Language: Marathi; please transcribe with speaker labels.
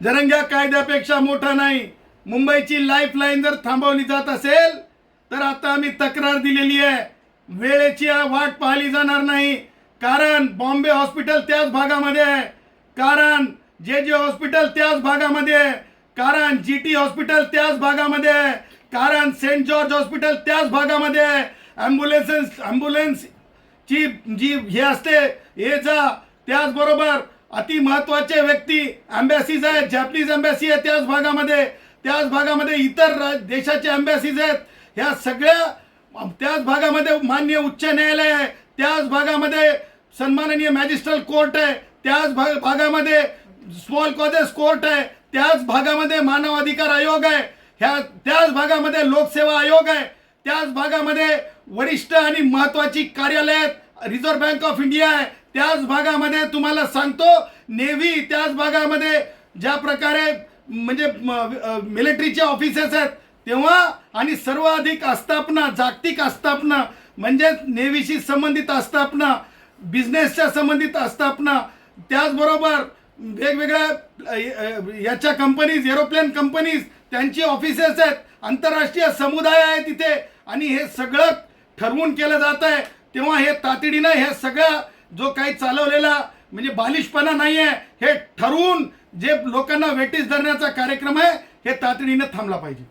Speaker 1: जरंग्या कायद्यापेक्षा मोठा नाही. मुंबईची लाईफलाईन जर थांबवली जात असेल तर आता आम्ही तक्रार दिलेली आहे. वेळेची वाट पाहिली जाणार नाही. कारण बॉम्बे हॉस्पिटल त्याच भागामध्ये आहे, कारण जे हॉस्पिटल त्याच भागामध्ये आहे, कारण जीटी हॉस्पिटल त्याच भागामध्ये आहे, कारण सेंट जॉर्ज हॉस्पिटल त्याच भागामध्ये आहे. ॲम्ब्युलन्स ची जी हे असते हे जा, त्याचबरोबर अति महत्त्वाचे व्यक्ती एम्बॅसीज आहेत, जॅपनीज एम्बॅसी आहे त्याच भागामध्ये, त्याच भागामध्ये इतर देशाचे एम्बॅसीज आहेत, ह्या सगळ्या त्याच भागामध्ये माननीय उच्च न्यायालय आहे, त्याच भागामध्ये सन्माननीय मॅजिस्ट्रेट कोर्ट आहे, त्याच भागामध्ये स्मॉल कॉजेस कोर्ट आहे, त्याच भागामध्ये मानव अधिकार आयोग आहे, त्याच भागामध्ये लोकसेवा आयोग आहे, त्याच भागामध्ये वरिष्ठ आणि महत्त्वाची कार्यालय आहेत, रिझर्व्ह बँक ऑफ इंडिया आहे, त्याच भागामध्ये तुम्हाला सांगतो नेव्ही, त्याच भागामध्ये ज्या प्रकारे म्हणजे मिलिटरीचे ऑफिसेस आहेत तेव्हा, आणि सर्वाधिक आस्थापना जागतिक आस्थापना म्हणजे नेव्हीशी संबंधित आस्थापना, बिझनेसच्या संबंधित आस्थापना, त्याचबरोबर वेगवेगळ्या याच्या कंपनीज, एरोप्लेन कंपनीज त्यांची ऑफिसेस आहेत, आंतरराष्ट्रीय समुदाय आहे तिथे, आणि हे सगळं ठरवून केलं जात आहे. तेव्हा हे तातडीनं हे सगळं जो काही चालवलेला म्हणजे बालिशपणा नाही आहे, हे ठरवून जे लोकांना वेटीस धरण्याचा कार्यक्रम आहे हे तातडीनं थांबला पाहिजे.